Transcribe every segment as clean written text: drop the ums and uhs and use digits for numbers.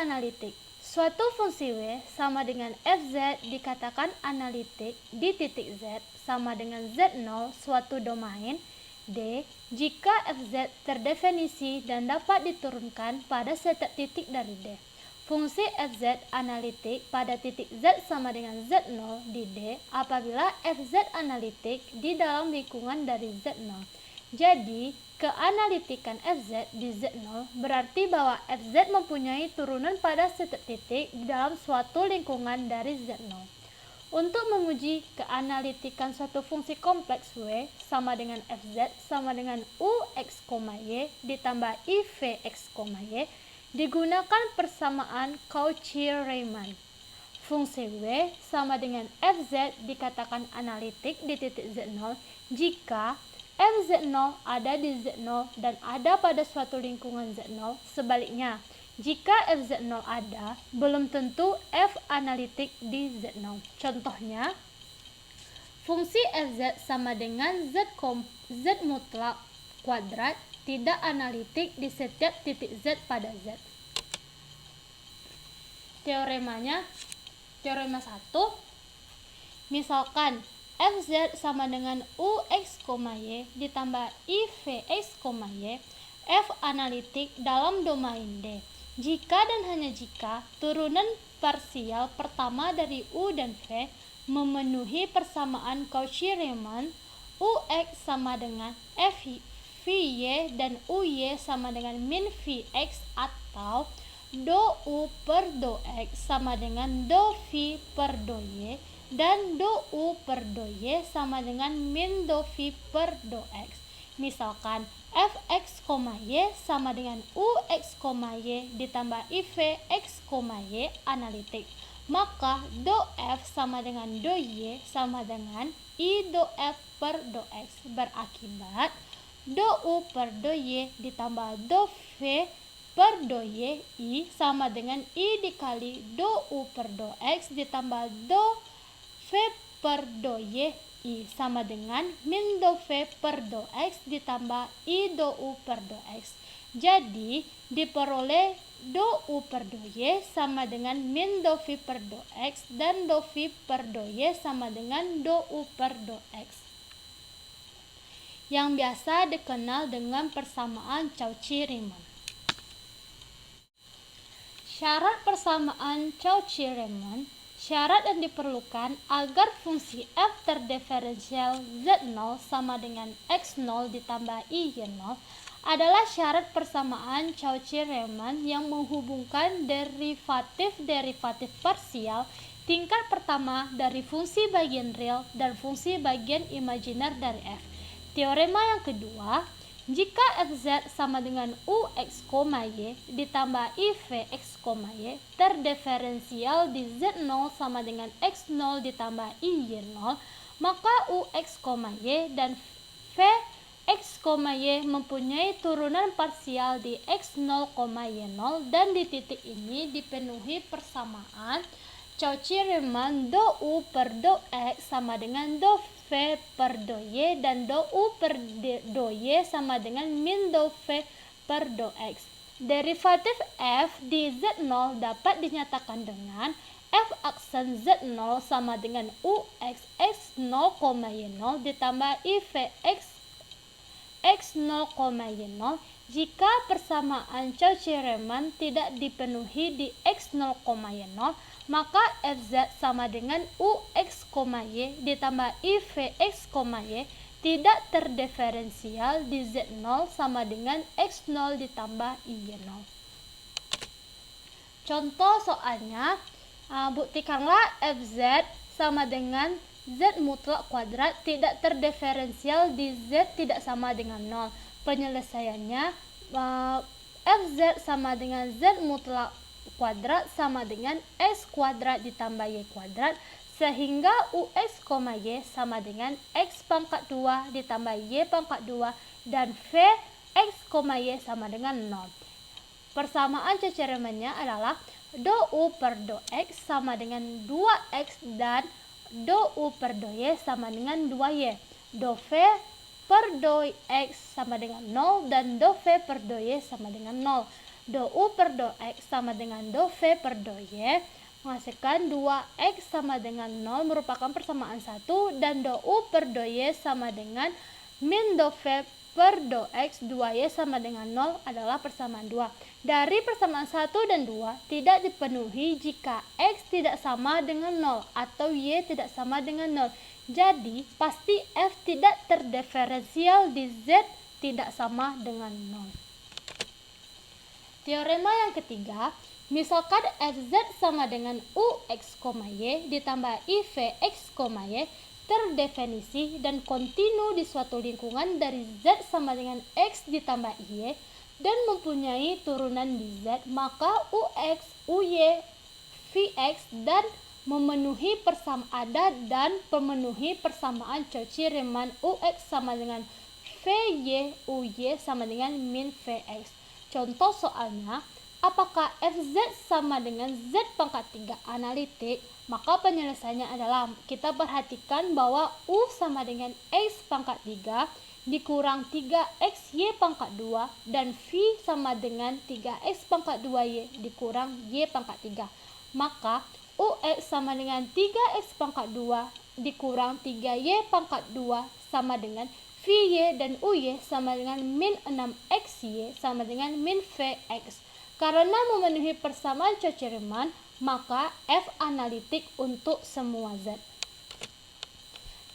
analitik. Suatu fungsi W sama dengan fz dikatakan analitik di titik Z sama dengan Z0 suatu domain D jika fz terdefinisi dan dapat diturunkan pada setiap titik dari D. Fungsi fz analitik pada titik Z sama dengan Z0 di D apabila fz analitik di dalam lingkungan dari Z0. Jadi, keanalitikan fz di Z0 berarti bahwa fz mempunyai turunan pada setiap titik di dalam suatu lingkungan dari Z0. Untuk menguji keanalitikan suatu fungsi kompleks W sama dengan fz sama dengan ux, y ditambah ivx, y digunakan persamaan Cauchy-Riemann. Fungsi W sama dengan fz dikatakan analitik di titik Z0 jika fz0 ada di Z0 dan ada pada suatu lingkungan Z0. Sebaliknya, jika fz0 ada, belum tentu f analitik di Z0. Contohnya, fungsi fz sama dengan z mutlak kuadrat tidak analitik di setiap titik Z pada Z. Teorema 1, misalkan fz sama dengan ux, y ditambah ivx, y f analitik dalam domain D. Jika dan hanya jika turunan parsial pertama dari u dan v memenuhi persamaan Cauchy-Riemann, ux sama dengan f vy dan uy sama dengan min vx atau do u per do x sama dengan do v per do y dan do u per do y sama dengan min do v per do x. Misalkan fx, y sama dengan ux, y ditambah ivx, y analitik. Maka do f sama dengan do y sama dengan i do f per do x. Berakibat do u per do y ditambah do v per do y i sama dengan i dikali do u per do x ditambah do v per do y i sama dengan min do v per do x ditambah i do u per do x. Jadi diperoleh do u per do y sama dengan min do v per do x dan do v per do y sama dengan do u per do x, yang biasa dikenal dengan persamaan Cauchy-Riemann. Syarat persamaan Cauchy-Riemann, syarat yang diperlukan agar fungsi f terdiferensial Z0 sama dengan X0 ditambah Y0 adalah syarat persamaan Cauchy-Riemann yang menghubungkan derivatif parsial tingkat pertama dari fungsi bagian real dan fungsi bagian imajiner dari f. Teorema yang kedua, jika fz sama dengan ux, y ditambah ivx, y terdiferensial di Z0 sama dengan X0 ditambah Y0, maka ux, y dan vx, y mempunyai turunan parsial di X0, y0 dan di titik ini dipenuhi persamaan Cauchy-Riemann do u per do x sama dengan do v per do y dan do u per do y sama dengan min do v per do x. Derivatif f di Z0 dapat dinyatakan dengan f aksen Z0 sama dengan ux x0, y0 ditambah ivx x0, y0 jika persamaan Cauchy-Riemann tidak dipenuhi di x0, y0, maka fz sama dengan ux, y ditambah ivx, y tidak terdiferensial di Z0 sama dengan x0 ditambah y0. Contoh soalnya, buktikanlah fz sama dengan z mutlak kuadrat tidak terdiferensial di z tidak sama dengan 0. Penyelesaiannya, fz sama dengan z mutlak kuadrat sama dengan x kuadrat ditambah y kuadrat sehingga ux, y sama dengan x pangkat 2 ditambah y pangkat 2 dan v x, y sama dengan 0. Persamaan Cauchy-Riemann-nya adalah do u per do x sama dengan 2x dan do u per do y sama dengan 2y. Do v per do x sama dengan 0 dan do v per do y sama dengan 0. do U per do X sama dengan do V per do Y, menghasilkan 2X sama dengan 0 merupakan persamaan 1, dan do U per do Y sama dengan min do V per do X 2Y sama dengan 0 adalah persamaan 2. Dari persamaan 1 dan 2 tidak dipenuhi jika X tidak sama dengan 0 atau Y tidak sama dengan 0. Jadi, pasti F tidak terdiferensial di Z tidak sama dengan 0. Teorema yang ketiga, misalkan Fz sama dengan Ux, Y ditambah Ivx, Y terdefinisi dan kontinu di suatu lingkungan dari Z sama dengan X ditambah Y dan mempunyai turunan di Z, maka Ux, Uy, Vx dan memenuhi persamaan Cauchy-Riemann Ux sama dengan Vy, Uy sama dengan min Vx. Contoh soalnya, apakah Fz sama dengan Z pangkat 3 analitik? Maka penyelesaiannya adalah kita perhatikan bahwa U sama dengan X pangkat 3 dikurang 3X Y pangkat 2 dan V sama dengan 3X pangkat 2Y dikurang Y pangkat 3. Maka Ux sama dengan 3X pangkat 2 dikurang 3Y pangkat 2 sama dengan Vy dan Uy sama dengan min 6XY sama dengan min Vx. Karena memenuhi persamaan Cauchy-Riemann, maka F analitik untuk semua Z.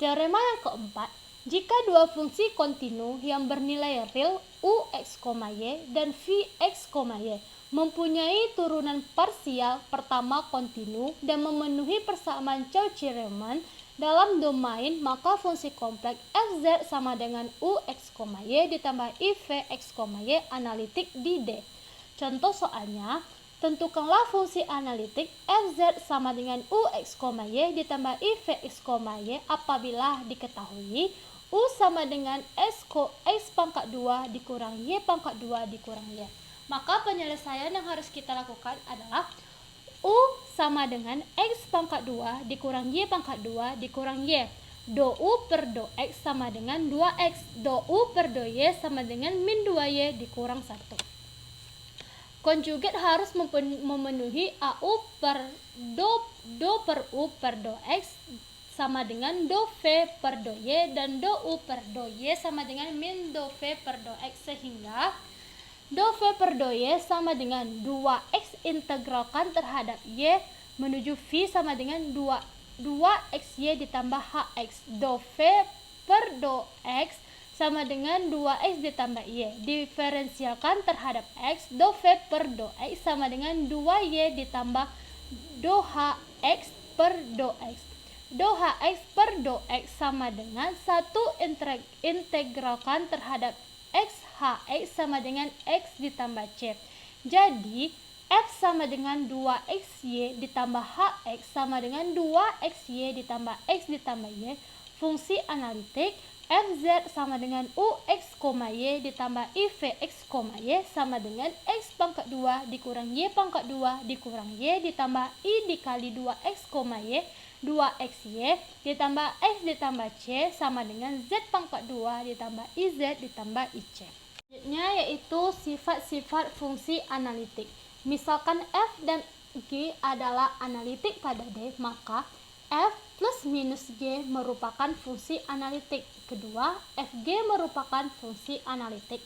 Teorema yang keempat, jika dua fungsi kontinu yang bernilai real Ux, Y dan Vx, Y mempunyai turunan parsial pertama kontinu dan memenuhi persamaan Cauchy-Riemann dalam domain, maka fungsi kompleks Fz sama dengan Ux, Y ditambah Ivx, Y analitik di D. Contoh soalnya, tentukanlah fungsi analitik Fz sama dengan Ux, Y ditambah Ivx, Y apabila diketahui U sama dengan X pangkat 2 dikurang Y pangkat 2 dikurang Y. Maka penyelesaian yang harus kita lakukan adalah U sama dengan X pangkat 2 dikurang Y pangkat 2 dikurang Y. Do U per do X sama dengan 2X. Do U per do Y sama dengan min 2Y dikurang 1. Konjugat harus memenuhi AU per do per U per do X sama dengan do V per do Y dan do U per do Y sama dengan min do V per do X, sehingga do V per do Y sama dengan 2X integralkan terhadap Y menuju V sama dengan 2XY ditambah HX. Do V per do X sama dengan 2X ditambah Y. Diferensialkan terhadap X, do V per do X sama dengan 2Y ditambah do HX per do X. Do HX per do X sama dengan 1 integralkan terhadap X HX sama dengan X ditambah C. Jadi, F sama dengan 2XY ditambah HX sama dengan 2XY ditambah X ditambah Y. Fungsi analitik Fz sama dengan Ux, Y ditambah Ivx, Y sama dengan X pangkat 2 dikurang Y pangkat 2 dikurang Y ditambah I dikali 2X, Y 2XY ditambah X ditambah C sama dengan Z pangkat 2 ditambah IZ ditambah IC. Selanjutnya yaitu sifat-sifat fungsi analitik. Misalkan F dan G adalah analitik pada D, maka F plus minus G merupakan fungsi analitik. Kedua, Fg merupakan fungsi analitik.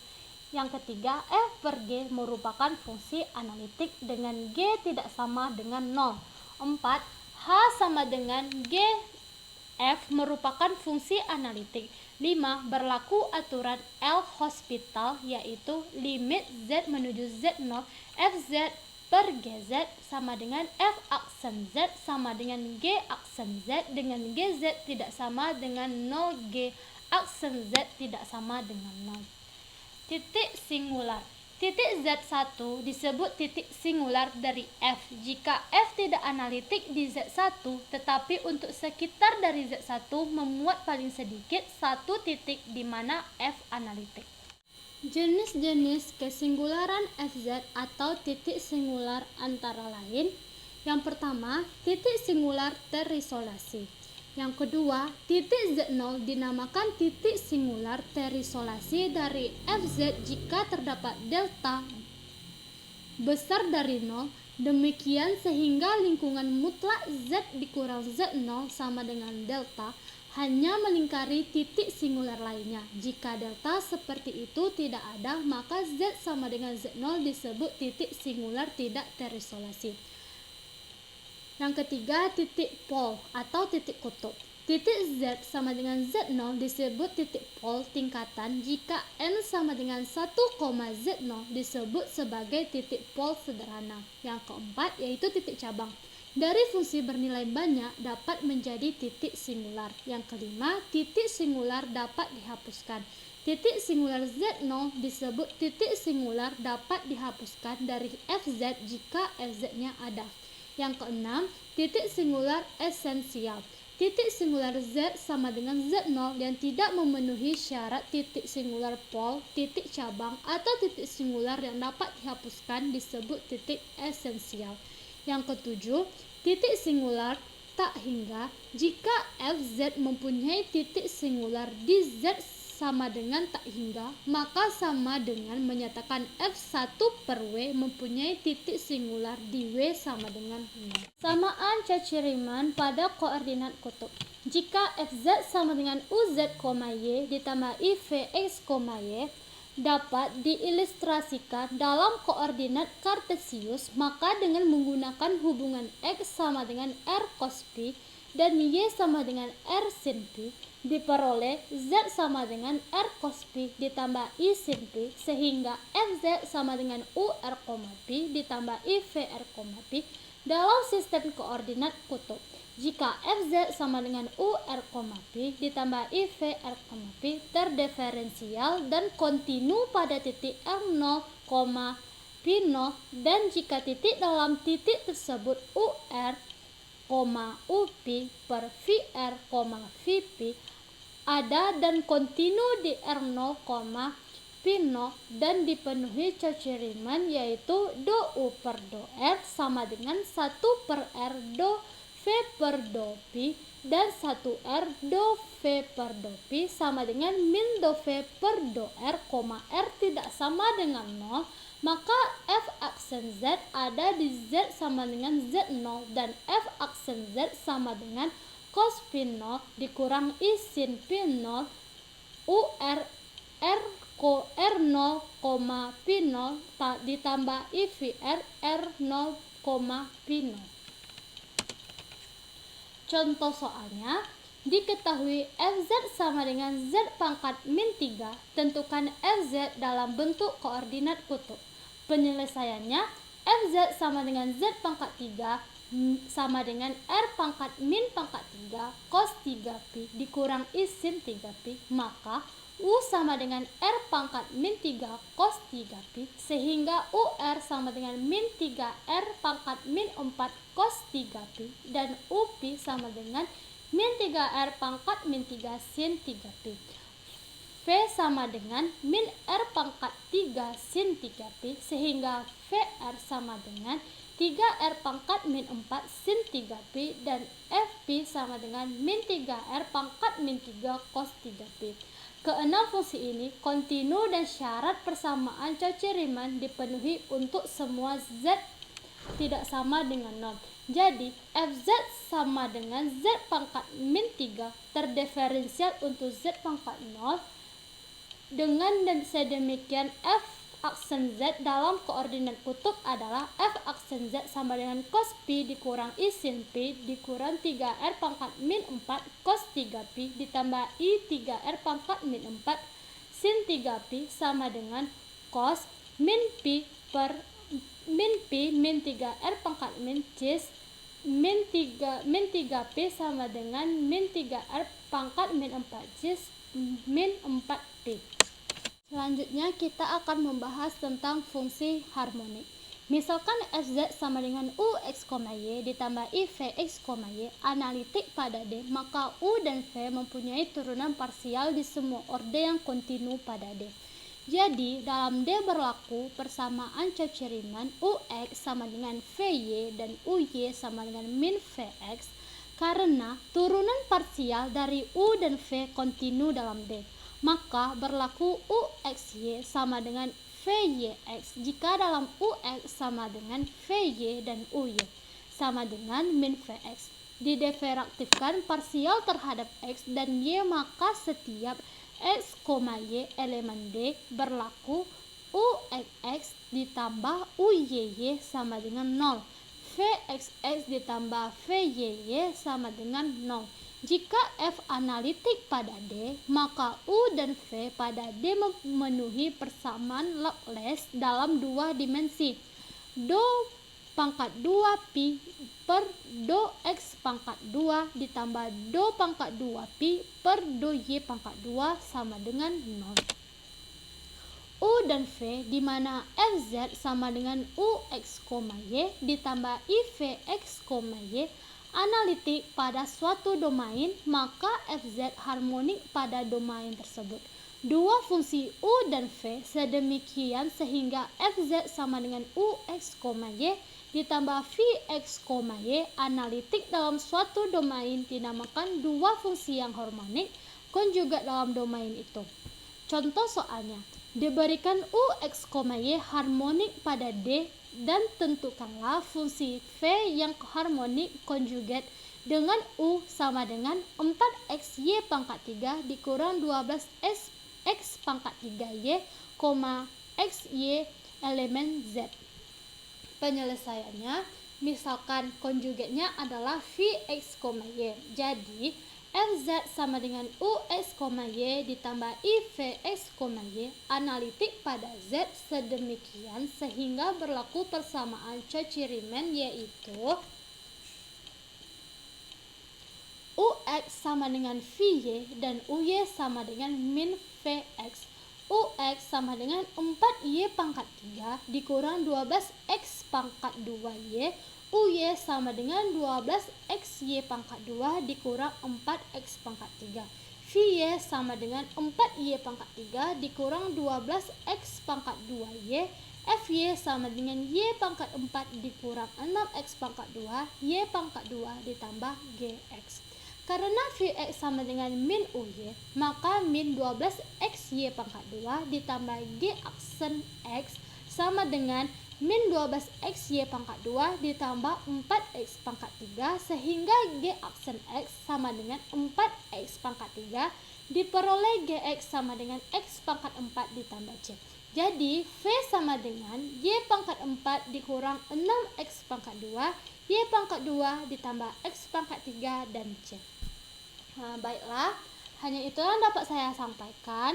Yang ketiga, F per G merupakan fungsi analitik dengan G tidak sama dengan 0. 4. H sama dengan G F merupakan fungsi analitik. 5. Berlaku aturan L'Hospital, yaitu limit Z menuju Z0 Fz per Gz sama dengan F aksen Z sama dengan G aksen Z dengan Gz tidak sama dengan 0, G aksen Z tidak sama dengan 0. Titik singular. Titik Z1 disebut titik singular dari F jika F tidak analitik di Z1, tetapi untuk sekitar dari Z1 memuat paling sedikit satu titik di mana F analitik. Jenis-jenis kesingularan Fz atau titik singular antara lain. Yang pertama, titik singular terisolasi. Yang kedua, titik Z0 dinamakan titik singular terisolasi dari Fz jika terdapat delta besar dari 0. Demikian sehingga lingkungan mutlak Z dikurang Z0 sama dengan delta hanya melingkari titik singular lainnya. Jika delta seperti itu tidak ada, maka Z sama dengan Z0 disebut titik singular tidak terisolasi. Yang ketiga, titik pol atau titik kutub. Titik Z sama dengan Z0 disebut titik pol tingkatan jika N sama dengan 1, Z0 disebut sebagai titik pol sederhana. Yang keempat yaitu titik cabang. Dari fungsi bernilai banyak dapat menjadi titik singular. Yang kelima, titik singular dapat dihapuskan. Titik singular Z0 disebut titik singular dapat dihapuskan dari Fz jika Fz-nya ada. Yang keenam, titik singular esensial. Titik singular Z sama dengan Z0 yang tidak memenuhi syarat titik singular pol, titik cabang, atau titik singular yang dapat dihapuskan disebut titik esensial. Yang ketujuh, titik singular tak hingga. Jika Fz mempunyai titik singular di Z sama dengan tak hingga, maka sama dengan menyatakan F1 per W mempunyai titik singular di W sama dengan 0. Samaan Cauchy-Riemann pada koordinat kutub. Jika Fz sama dengan UZ, Y ditambah IVX, Y dapat diilustrasikan dalam koordinat kartesius, maka dengan menggunakan hubungan X sama dengan R cos P dan Y sama dengan R sin P, diperoleh Z sama dengan R cos P ditambah I sin P, sehingga Fz sama dengan UR, P ditambah IVR, P dalam sistem koordinat kutub. Jika Fz sama dengan UR, P ditambah IVR, P terdiferensial dan kontinu pada titik R0, P0, dan jika titik dalam titik tersebut UR, UP per VR, VP ada dan kontinu di R0, P0 dan dipenuhi Cauchy-Riemann, yaitu do U per do R sama dengan 1 per R do V per do P dan 1 R do V per do P sama dengan min do V per do R, R tidak sama dengan 0, maka F aksen Z ada di Z sama dengan Z0 dan F aksen Z sama dengan cos P0 dikurang I sin P0 UR R0, P0 ditambah IVR R0, P0. Contoh soalnya, diketahui Fz sama dengan Z pangkat min 3, tentukan Fz dalam bentuk koordinat kutub. Penyelesaiannya, Fz sama dengan Z pangkat 3 sama dengan R pangkat min pangkat 3 cos 3P dikurang I sin 3P, maka U sama dengan R pangkat min 3 cos 3P, sehingga UR sama dengan min 3R pangkat min 4 cos 3P, dan UP sama dengan min 3R pangkat min 3 sin 3P. V sama dengan min R pangkat 3 sin 3P, sehingga VR sama dengan 3R pangkat min 4 sin 3P, dan FP sama dengan min 3R pangkat min 3 cos 3P. Keenam fungsi ini kontinu dan syarat persamaan Cauchy-Riemann dipenuhi untuk semua Z tidak sama dengan 0. Jadi Fz sama dengan Z pangkat min 3 terdiferensial untuk Z pangkat 0 dengan dan sedemikian F aksen Z dalam koordinat kutub adalah F aksen Z sama dengan cos P dikurang I sin P dikurang 3R pangkat min 4 cos 3P ditambah I 3R pangkat min 4 sin 3P sama dengan cos min P per min P min 3R pangkat min cis min 3P sama dengan min 3R pangkat min 4 cis min 4P. Selanjutnya kita akan membahas tentang fungsi harmonik. Misalkan Fz sama dengan Ux, Y ditambah IVX, Y analitik pada D, maka U dan V mempunyai turunan parsial di semua orde yang kontinu pada D. Jadi dalam D berlaku persamaan Cauchy-Riemann Ux sama dengan Vy dan Uy sama dengan min Vx karena turunan parsial dari U dan V kontinu dalam D. Maka berlaku UXY sama dengan VYX jika dalam UX sama dengan VY dan UY sama dengan min VX. Dideferaktifkan parsial terhadap X dan Y, maka setiap X, Y elemen D berlaku UXX ditambah UYY sama dengan 0. VXX ditambah VYY sama dengan 0. Jika F analitik pada D, maka U dan V pada D memenuhi persamaan Laplace dalam dua dimensi. Do pangkat 2 pi per do x pangkat 2 ditambah do pangkat 2 pi per do y pangkat 2 sama dengan 0. U dan V di mana Fz sama dengan Ux, Y ditambah IVX, Y analitik pada suatu domain, maka Fz harmonik pada domain tersebut. Dua fungsi U dan V sedemikian sehingga Fz sama dengan Ux, Y ditambah Vx, Y analitik dalam suatu domain dinamakan dua fungsi yang harmonik konjugat dalam domain itu. Contoh soalnya, diberikan Ux, Y harmonik pada D dan tentukanlah fungsi V yang harmonik konjugat dengan U sama dengan 4xy pangkat 3 dikurang 12x pangkat 3y, xy elemen Z. Penyelesaiannya, misalkan konjugatnya adalah Vx, Y. Jadi, Fz sama dengan Ux, Y ditambah IVX, Y analitik pada Z sedemikian sehingga berlaku persamaan Cauchy-Riemann, yaitu Ux sama dengan Vy dan Uy sama dengan min Vx. Ux sama dengan 4y pangkat 3 dikurang 12x pangkat 2y. Uy sama dengan 12xy pangkat 2 dikurang 4x pangkat 3. Vy sama dengan 4y pangkat 3 dikurang 12x pangkat 2y. Fy sama dengan y pangkat 4 dikurang 6x pangkat 2 y pangkat 2 ditambah gx. Karena Vx sama dengan min Uy, maka min 12xy pangkat 2 ditambah g aksen x sama dengan min 12xy pangkat 2 ditambah 4x pangkat 3 sehingga g aksen x sama dengan 4x pangkat 3 diperoleh gx sama dengan x pangkat 4 ditambah c. Jadi V sama dengan y pangkat 4 dikurang 6x pangkat 2 y pangkat 2 ditambah x pangkat 3 dan c. Baiklah, hanya itu yang dapat saya sampaikan.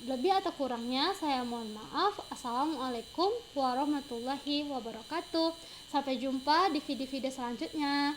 Lebih atau kurangnya saya mohon maaf. Assalamualaikum warahmatullahi wabarakatuh. Sampai jumpa di video-video selanjutnya.